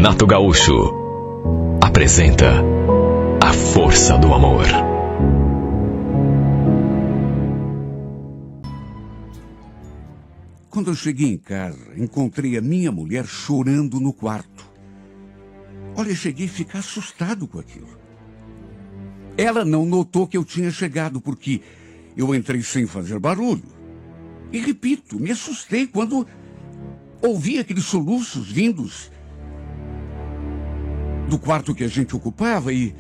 Renato Gaúcho apresenta A Força do Amor. Quando eu cheguei em casa, encontrei a minha mulher chorando no quarto. Olha, cheguei a ficar assustado com aquilo. Ela não notou que eu tinha chegado, porque eu entrei sem fazer barulho. E repito, me assustei quando ouvi aqueles soluços vindos do quarto que a gente ocupava e,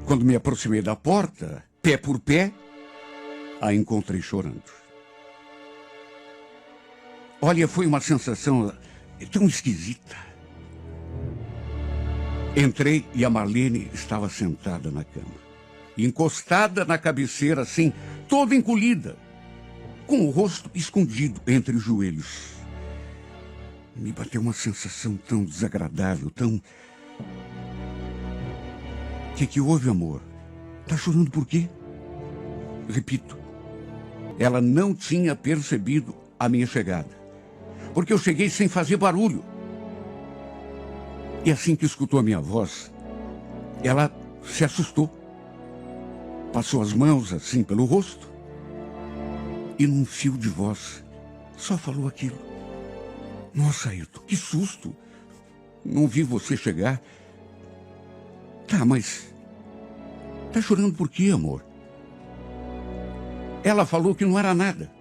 quando me aproximei da porta, pé por pé, a encontrei chorando. Olha, foi uma sensação tão esquisita. Entrei e a Marlene estava sentada na cama, encostada na cabeceira, assim, toda encolhida, com o rosto escondido entre os joelhos. Me bateu uma sensação tão desagradável, tão... O que houve, amor? Tá chorando por quê? Repito, ela não tinha percebido a minha chegada, porque eu cheguei sem fazer barulho. E assim que escutou a minha voz, ela se assustou. Passou as mãos assim pelo rosto e num fio de voz só falou aquilo. Nossa, Ayrton, que susto! Não vi você chegar. Tá, mas tá chorando por quê, amor? Ela falou que não era nada.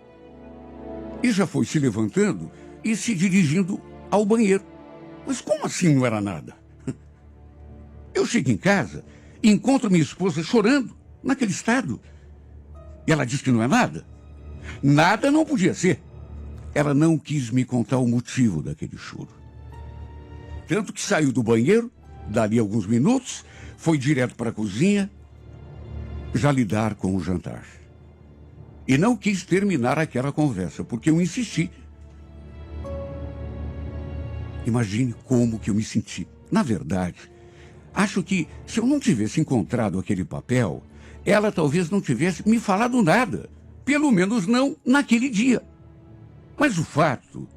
E já foi se levantando e se dirigindo ao banheiro. Mas como assim não era nada? Eu chego em casa e encontro minha esposa chorando, naquele estado. E ela diz que não é nada. Nada não podia ser. Ela não quis me contar o motivo daquele choro. Tanto que saiu do banheiro, dali alguns minutos, foi direto para a cozinha, já lidar com o jantar. E não quis terminar aquela conversa, porque eu insisti. Imagine como que eu me senti. Na verdade, acho que se eu não tivesse encontrado aquele papel, ela talvez não tivesse me falado nada. Pelo menos não naquele dia. Mas o fato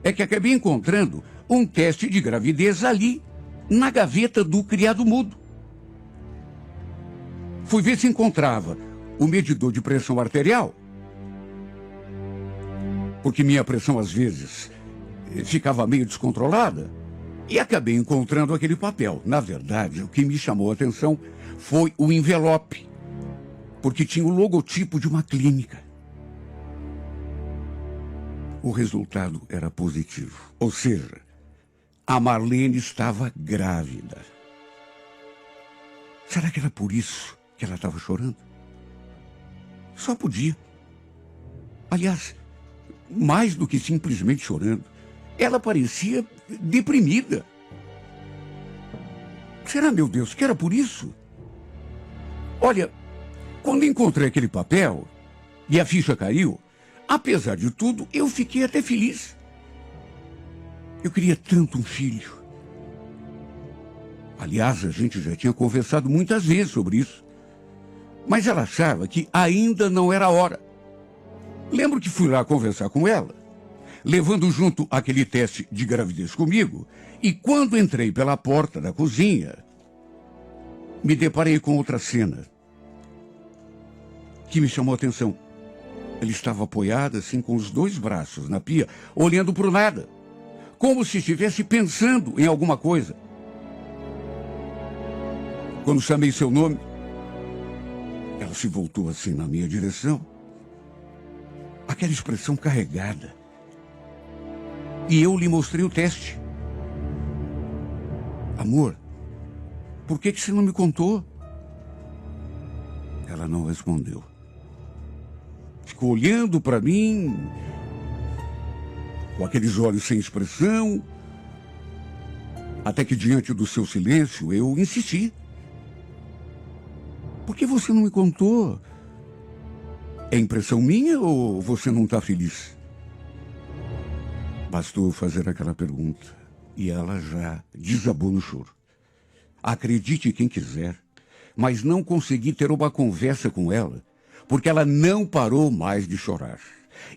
é que acabei encontrando um teste de gravidez ali, na gaveta do criado mudo. Fui ver se encontrava o medidor de pressão arterial, porque minha pressão às vezes ficava meio descontrolada, e acabei encontrando aquele papel. Na verdade, o que me chamou a atenção foi o envelope, porque tinha o logotipo de uma clínica. O resultado era positivo, ou seja, a Marlene estava grávida. Será que era por isso que ela estava chorando? Só podia. Aliás, mais do que simplesmente chorando, ela parecia deprimida. Será, meu Deus, que era por isso? Olha, quando encontrei aquele papel e a ficha caiu, apesar de tudo, eu fiquei até feliz. Eu queria tanto um filho. Aliás, a gente já tinha conversado muitas vezes sobre isso. Mas ela achava que ainda não era a hora. Lembro que fui lá conversar com ela, levando junto aquele teste de gravidez comigo, e quando entrei pela porta da cozinha, me deparei com outra cena que me chamou a atenção. Ela estava apoiada assim com os dois braços na pia, olhando para o nada, como se estivesse pensando em alguma coisa. Quando chamei seu nome, ela se voltou assim na minha direção, aquela expressão carregada. E eu lhe mostrei o teste. Amor, por que você não me contou? Ela não respondeu. Ficou olhando para mim, com aqueles olhos sem expressão, até que diante do seu silêncio eu insisti. Por que você não me contou? É impressão minha ou você não está feliz? Bastou fazer aquela pergunta e ela já desabou no choro. Acredite quem quiser, mas não consegui ter uma conversa com ela, porque ela não parou mais de chorar.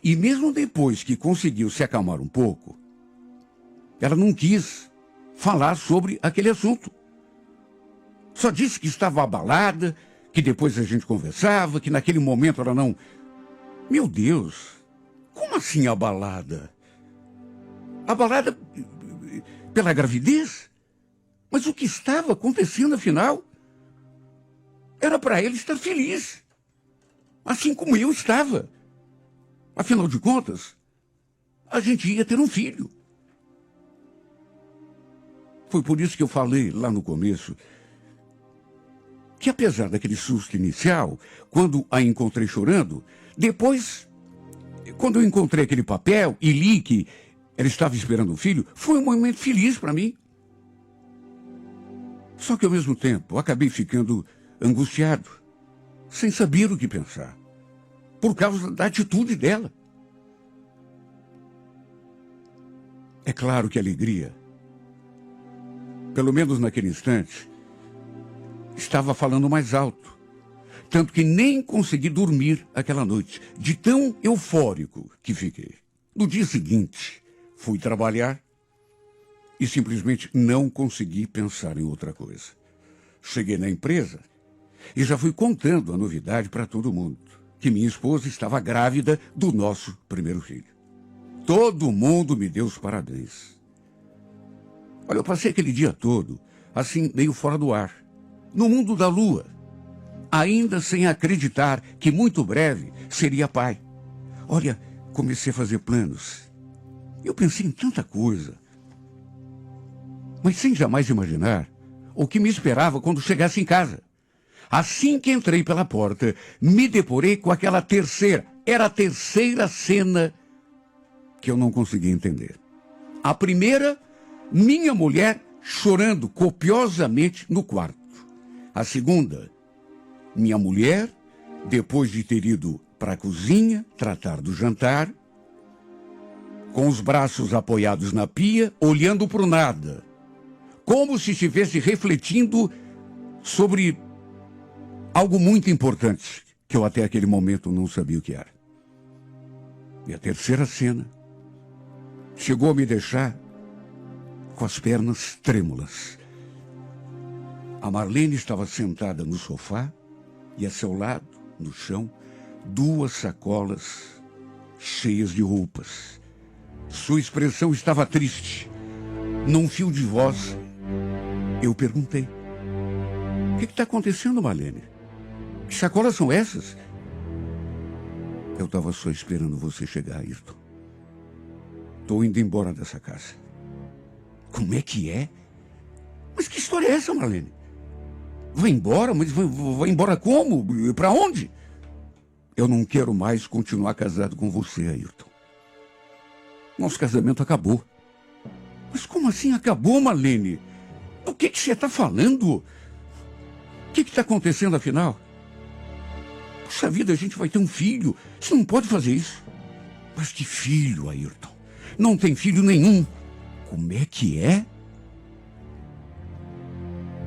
E mesmo depois que conseguiu se acalmar um pouco, ela não quis falar sobre aquele assunto. Só disse que estava abalada, que depois a gente conversava, que naquele momento ela não... Meu Deus, como assim abalada? Abalada pela gravidez? Mas o que estava acontecendo afinal? Era para ele estar feliz, assim como eu estava. Afinal de contas, a gente ia ter um filho. Foi por isso que eu falei lá no começo que, apesar daquele susto inicial, quando a encontrei chorando, depois, quando eu encontrei aquele papel e li que ela estava esperando um filho, foi um momento feliz para mim. Só que, ao mesmo tempo, acabei ficando angustiado, sem saber o que pensar, por causa da atitude dela. É claro que a alegria, pelo menos naquele instante, estava falando mais alto. Tanto que nem consegui dormir aquela noite, de tão eufórico que fiquei. No dia seguinte, fui trabalhar e simplesmente não consegui pensar em outra coisa. Cheguei na empresa e já fui contando a novidade para todo mundo, que minha esposa estava grávida do nosso primeiro filho. Todo mundo me deu os parabéns. Olha, eu passei aquele dia todo, assim, meio fora do ar, no mundo da lua, ainda sem acreditar que muito breve seria pai. Olha, comecei a fazer planos. Eu pensei em tanta coisa, mas sem jamais imaginar o que me esperava quando chegasse em casa. Assim que entrei pela porta, me deporei com aquela era a terceira cena que eu não conseguia entender. A primeira, minha mulher chorando copiosamente no quarto. A segunda, minha mulher, depois de ter ido para a cozinha tratar do jantar, com os braços apoiados na pia, olhando para o nada, como se estivesse refletindo sobre algo muito importante, que eu até aquele momento não sabia o que era. E a terceira cena chegou a me deixar com as pernas trêmulas. A Marlene estava sentada no sofá e a seu lado, no chão, 2 sacolas cheias de roupas. Sua expressão estava triste. Num fio de voz, eu perguntei: o que está acontecendo, Marlene? Que sacolas são essas? Eu estava só esperando você chegar, Ayrton. Estou indo embora dessa casa. Como é que é? Mas que história é essa, Marlene? Vai embora? Mas vai embora como? Para onde? Eu não quero mais continuar casado com você, Ayrton. Nosso casamento acabou. Mas como assim acabou, Marlene? O que você está falando? O que está acontecendo, afinal? Puxa vida, a gente vai ter um filho. Você não pode fazer isso. Mas que filho, Ayrton? Não tem filho nenhum. Como é que é?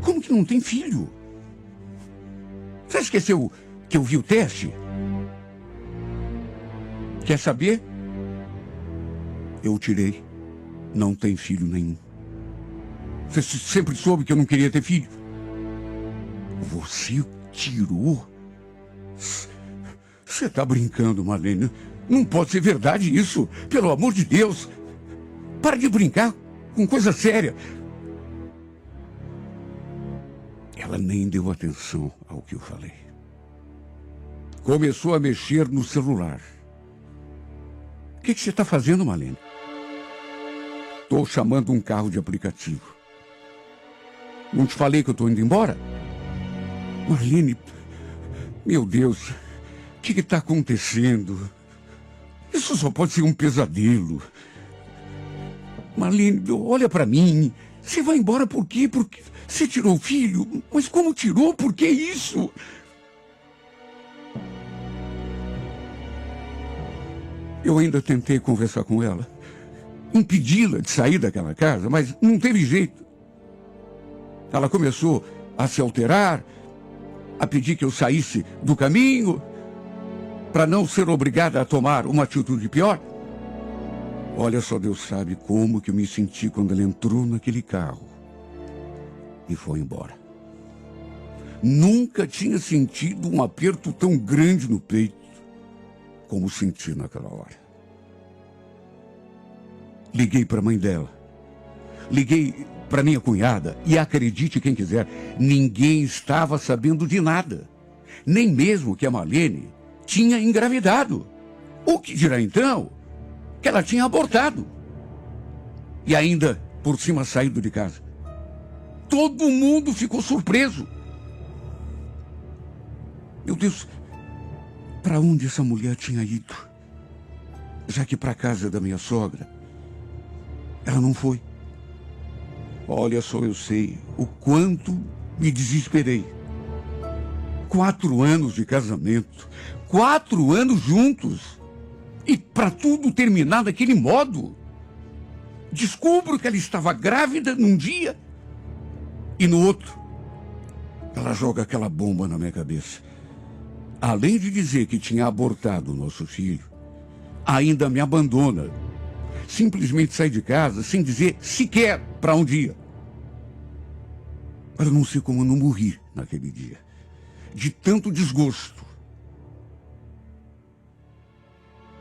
Como que não tem filho? Você esqueceu que eu vi o teste? Quer saber? Eu tirei. Não tem filho nenhum. Você sempre soube que eu não queria ter filho. Você tirou? Você está brincando, Marlene. Não pode ser verdade isso. Pelo amor de Deus. Para de brincar com coisa séria. Ela nem deu atenção ao que eu falei. Começou a mexer no celular. O que você está fazendo, Marlene? Estou chamando um carro de aplicativo. Não te falei que eu estou indo embora? Marlene, meu Deus, o que está acontecendo? Isso só pode ser um pesadelo. Marlene, olha para mim. Você vai embora por quê? Porque você tirou o filho? Mas como tirou? Por que isso? Eu ainda tentei conversar com ela, impedi-la de sair daquela casa, mas não teve jeito. Ela começou a se alterar, a pedir que eu saísse do caminho, para não ser obrigada a tomar uma atitude pior. Olha, só Deus sabe como que eu me senti quando ela entrou naquele carro e foi embora. Nunca tinha sentido um aperto tão grande no peito como senti naquela hora. Liguei para a mãe dela. Liguei para minha cunhada e, acredite quem quiser, ninguém estava sabendo de nada. Nem mesmo que a Marlene tinha engravidado. O que dirá então que ela tinha abortado. E ainda, por cima, saído de casa. Todo mundo ficou surpreso. Meu Deus, para onde essa mulher tinha ido? Já que para a casa da minha sogra, ela não foi. Olha só, eu sei o quanto me desesperei. 4 anos de casamento, 4 anos juntos. E para tudo terminar daquele modo. Descubro que ela estava grávida num dia e no outro ela joga aquela bomba na minha cabeça. Além de dizer que tinha abortado o nosso filho, ainda me abandona. Simplesmente sai de casa sem dizer sequer para onde ia. Eu não sei como eu não morri naquele dia. De tanto desgosto.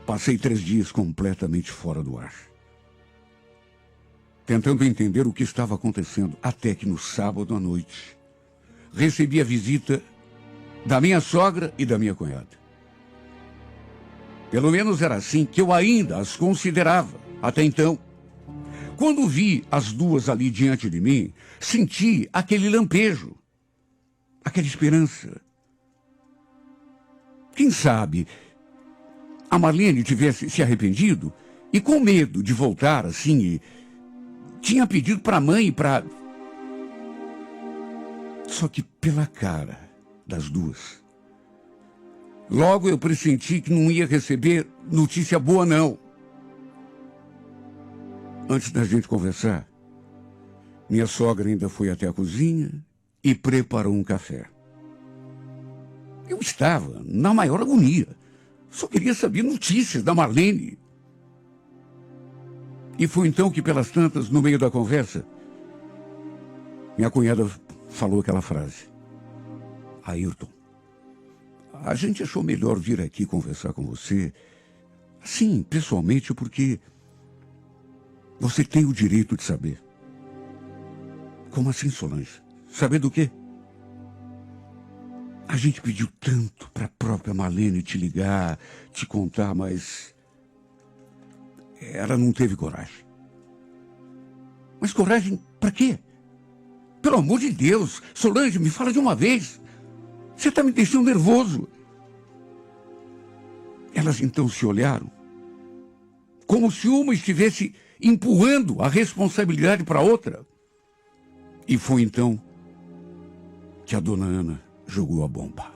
Passei 3 dias completamente fora do ar. Tentando entender o que estava acontecendo, até que no sábado à noite recebi a visita da minha sogra e da minha cunhada. Pelo menos era assim que eu ainda as considerava até então. Quando vi as duas ali diante de mim, senti aquele lampejo, aquela esperança. Quem sabe a Marlene tivesse se arrependido e com medo de voltar assim, e tinha pedido para a mãe e para... Só que pela cara das duas, logo eu pressenti que não ia receber notícia boa, não. Antes da gente conversar, minha sogra ainda foi até a cozinha e preparou um café. Eu estava na maior agonia. Só queria saber notícias da Marlene. E foi então que, pelas tantas, no meio da conversa, minha cunhada falou aquela frase. Ayrton, a gente achou melhor vir aqui conversar com você, assim, pessoalmente, porque você tem o direito de saber. Como assim, Solange? Saber do quê? A gente pediu tanto para a própria Marlene te ligar, te contar, mas ela não teve coragem. Mas coragem para quê? Pelo amor de Deus, Solange, me fala de uma vez. Você está me deixando nervoso. Elas então se olharam, como se uma estivesse empurrando a responsabilidade para a outra. E foi então que a dona Ana jogou a bomba.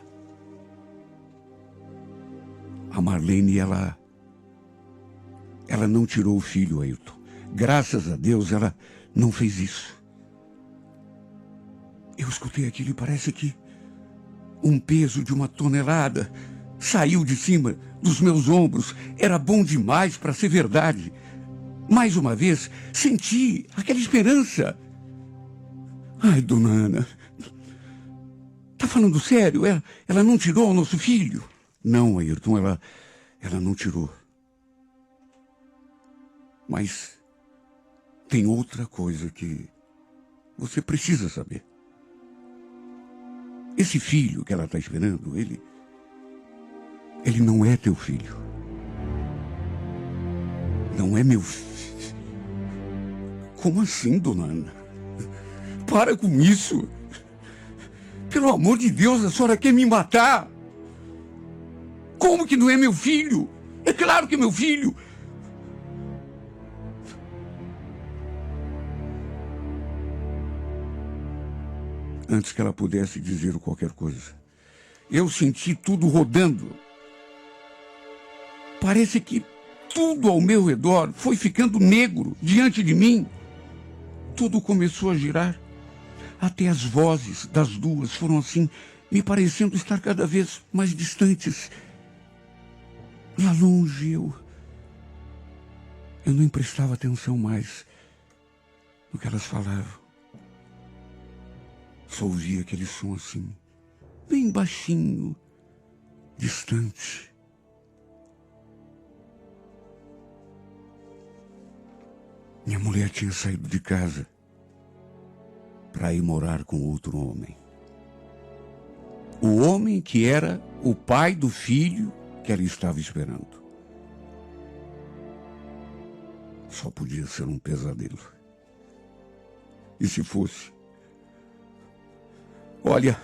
A Marlene, ela não tirou o filho, Ayrton. Graças a Deus, ela não fez isso. Eu escutei aquilo e parece que um peso de 1 tonelada saiu de cima dos meus ombros. Era bom demais para ser verdade. Mais uma vez, senti aquela esperança. Ai, dona Ana, tá falando sério? Ela não tirou o nosso filho? Não, Ayrton, ela não tirou. Mas tem outra coisa que você precisa saber. Esse filho que ela está esperando, ele não é teu filho. Não é meu filho. Como assim, dona Ana? Para com isso. Pelo amor de Deus, a senhora quer me matar. Como que não é meu filho? É claro que é meu filho. Antes que ela pudesse dizer qualquer coisa, eu senti tudo rodando. Parece que tudo ao meu redor foi ficando negro diante de mim. Tudo começou a girar. Até as vozes das duas foram assim, me parecendo estar cada vez mais distantes. Lá longe Eu não prestava atenção mais no que elas falavam. Só ouvia aquele som assim, bem baixinho, distante. Minha mulher tinha saído de casa para ir morar com outro homem. O homem que era o pai do filho que ela estava esperando. Só podia ser um pesadelo. E se fosse? Olha,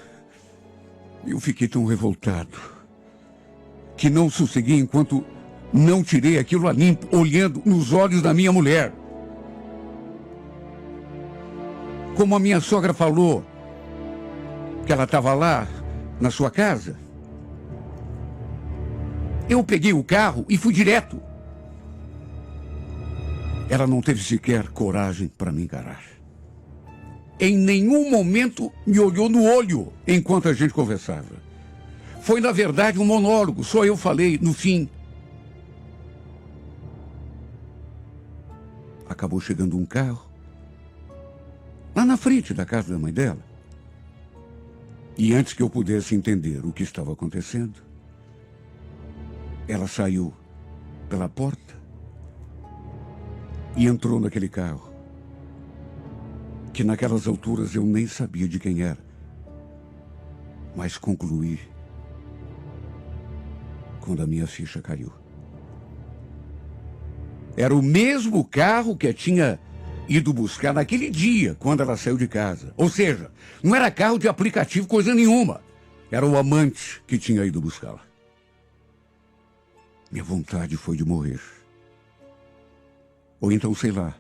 eu fiquei tão revoltado que não sosseguei enquanto não tirei aquilo a limpo, olhando nos olhos da minha mulher. Como a minha sogra falou que ela estava lá na sua casa, eu peguei o carro e fui direto. Ela não teve sequer coragem para me encarar. Em nenhum momento me olhou no olho enquanto a gente conversava. Foi, na verdade, um monólogo, só eu falei no fim. Acabou chegando um carro lá na frente da casa da mãe dela. E antes que eu pudesse entender o que estava acontecendo, ela saiu pela porta e entrou naquele carro, que naquelas alturas eu nem sabia de quem era, mas concluí quando a minha ficha caiu. Era o mesmo carro que eu tinha ido buscar naquele dia, quando ela saiu de casa. Ou seja, não era carro de aplicativo, coisa nenhuma. Era o amante que tinha ido buscá-la. Minha vontade foi de morrer. Ou então, sei lá,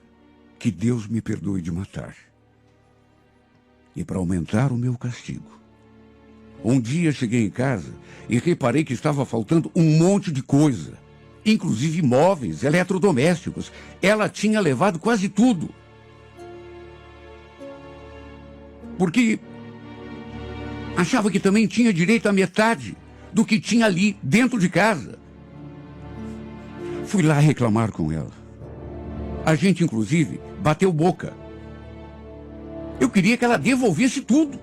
que Deus me perdoe de matar. E para aumentar o meu castigo, um dia cheguei em casa e reparei que estava faltando um monte de coisa, inclusive móveis, eletrodomésticos. Ela tinha levado quase tudo. Porque achava que também tinha direito à metade do que tinha ali dentro de casa. Fui lá reclamar com ela. A gente, inclusive, bateu boca. Eu queria que ela devolvesse tudo.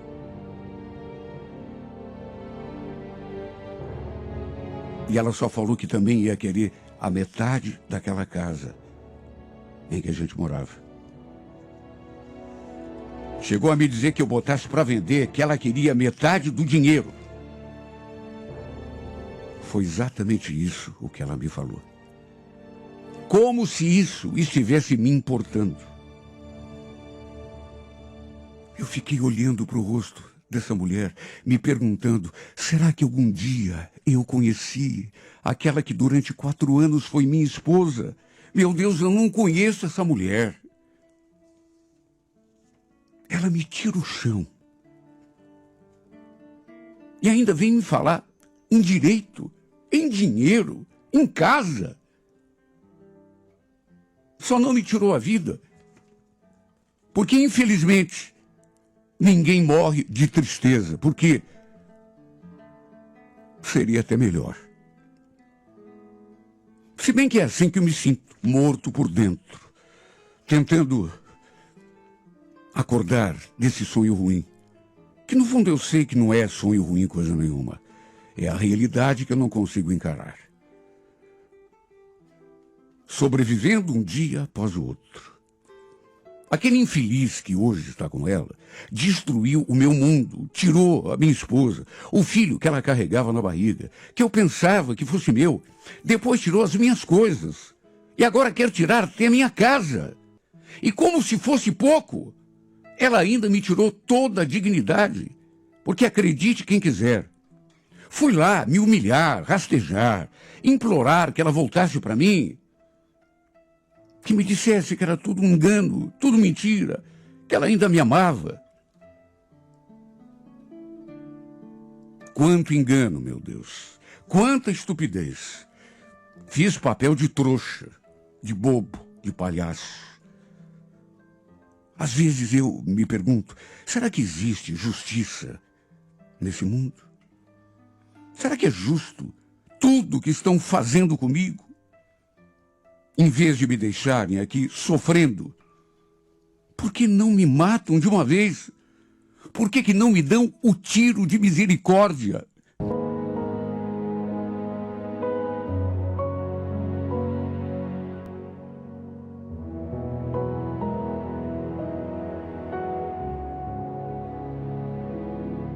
E ela só falou que também ia querer a metade daquela casa em que a gente morava. Chegou a me dizer que eu botasse para vender, que ela queria metade do dinheiro. Foi exatamente isso o que ela me falou. Como se isso estivesse me importando. Eu fiquei olhando para o rosto dessa mulher, me perguntando, será que algum dia eu conheci aquela que durante 4 anos foi minha esposa? Meu Deus, eu não conheço essa mulher. Ela me tira o chão. E ainda vem me falar em direito, em dinheiro, em casa. Só não me tirou a vida. Porque, infelizmente, ninguém morre de tristeza. Porque seria até melhor. Se bem que é assim que eu me sinto, morto por dentro, tentando acordar desse sonho ruim, que no fundo eu sei que não é sonho ruim coisa nenhuma, é a realidade que eu não consigo encarar. Sobrevivendo um dia após o outro. Aquele infeliz que hoje está com ela destruiu o meu mundo, tirou a minha esposa, o filho que ela carregava na barriga, que eu pensava que fosse meu, depois tirou as minhas coisas e agora quer tirar até a minha casa. E como se fosse pouco, ela ainda me tirou toda a dignidade, porque acredite quem quiser. Fui lá me humilhar, rastejar, implorar que ela voltasse para mim, que me dissesse que era tudo um engano, tudo mentira, que ela ainda me amava. Quanto engano, meu Deus, quanta estupidez. Fiz papel de trouxa, de bobo, de palhaço. Às vezes eu me pergunto, será que existe justiça nesse mundo? Será que é justo tudo que estão fazendo comigo? em vez de me deixarem aqui sofrendo, por que não me matam de uma vez? Por que não me dão o tiro de misericórdia?